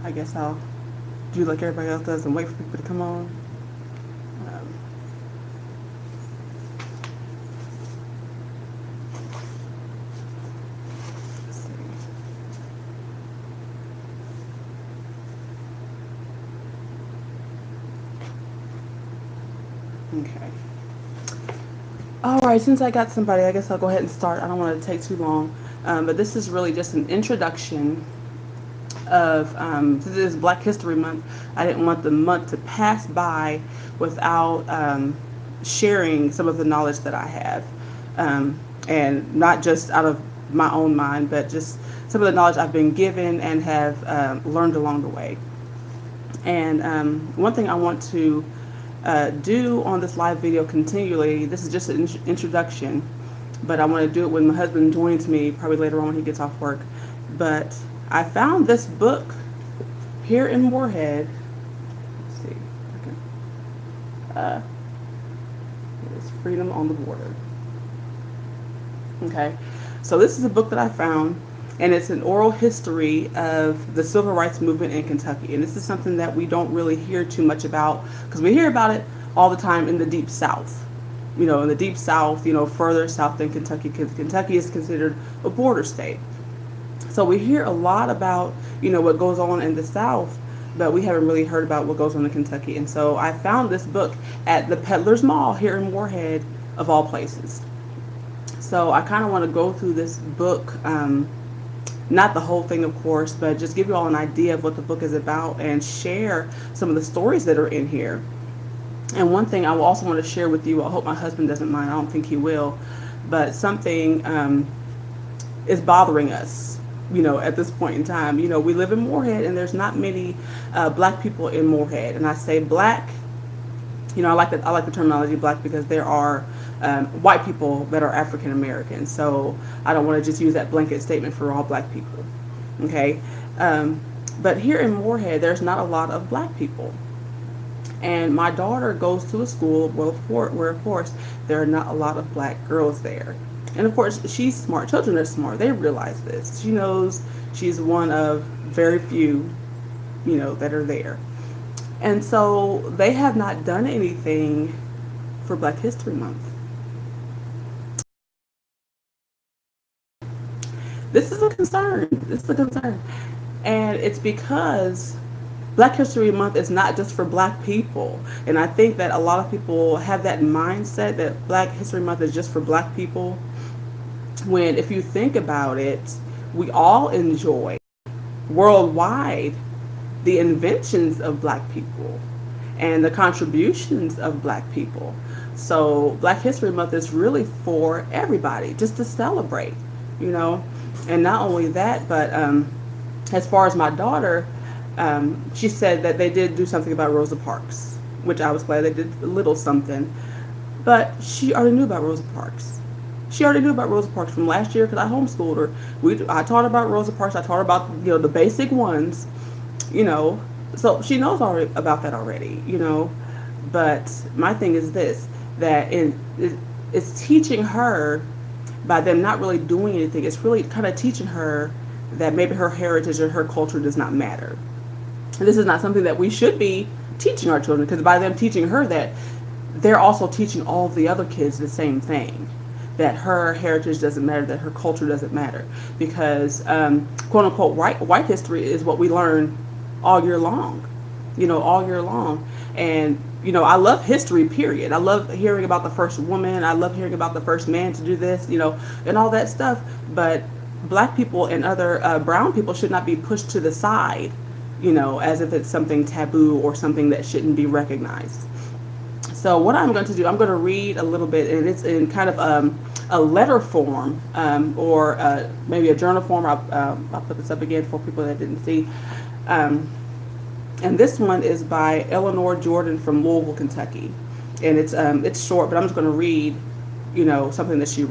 I guess I'll do like everybody else does and wait for people to come on. Um, let's see. Okay. All right, since I got somebody, I guess I'll go ahead and start. I don't want to take too long, but this is really just an introduction of this is Black History Month. I didn't want the month to pass by without sharing some of the knowledge that I have, and not just out of my own mind, but just some of the knowledge I've been given and have learned along the way. And one thing I want to do on this live video continually, this is just an introduction, but I want to do it when my husband joins me, probably later on when he gets off work. But I found this book here in Moorhead. Let's see. Okay. It is Freedom on the Border. Okay. So this is a book that I found, and it's an oral history of the civil rights movement in Kentucky. And this is something that we don't really hear too much about, because we hear about it all the time in the Deep South. You know, in the Deep South, you know, further south than Kentucky, because Kentucky is considered a border state. So we hear a lot about, you know, what goes on in the South, but we haven't really heard about what goes on in Kentucky. And so I found this book at the Peddler's Mall here in Moorhead, of all places. So I kind of want to go through this book, not the whole thing, of course, but just give you all an idea of what the book is about and share some of the stories that are in here. And one thing I will also want to share with you, I hope my husband doesn't mind, I don't think he will, but something is bothering us, you know, at this point in time. You know, we live in Moorhead, and there's not many black people in Moorhead. And I say black, you know, I like the terminology black because there are white people that are African American. So I don't want to just use that blanket statement for all black people. Okay. But here in Moorhead, there's not a lot of black people. And my daughter goes to a school where, of course, there are not a lot of black girls there. And of course, she's smart. Children are smart. They realize this. She knows she's one of very few, you know, that are there. And so they have not done anything for Black History Month. This is a concern. This is a concern. And it's because Black History Month is not just for black people. And I think that a lot of people have that mindset that Black History Month is just for black people. When, if you think about it, we all enjoy worldwide the inventions of black people and the contributions of black people. So Black History Month is really for everybody, just to celebrate, you know. And not only that, but as far as my daughter, she said that they did do something about Rosa Parks, which I was glad they did a little something. But she already knew about Rosa Parks. She already knew about Rosa Parks from last year because I homeschooled her. I taught her about Rosa Parks. I taught her about, you know, the basic ones, you know. So she knows already about that already, you know. But my thing is this, that it's teaching her, by them not really doing anything, it's really kind of teaching her that maybe her heritage or her culture does not matter. And this is not something that we should be teaching our children, because by them teaching her that, they're also teaching all of the other kids the same thing, that her heritage doesn't matter, that her culture doesn't matter, because quote unquote white history is what we learn all year long, you know, all year long. And you know, I love history, period. I love hearing about the first woman. I love hearing about the first man to do this, you know, and all that stuff. But black people and other brown people should not be pushed to the side, you know, as if it's something taboo or something that shouldn't be recognized. So what I'm going to do, I'm going to read a little bit, and it's in kind of a letter form, or maybe a journal form. I'll put this up again for people that didn't see. And this one is by Eleanor Jordan from Louisville, Kentucky. And it's short, but I'm just going to read, you know, something that she wrote.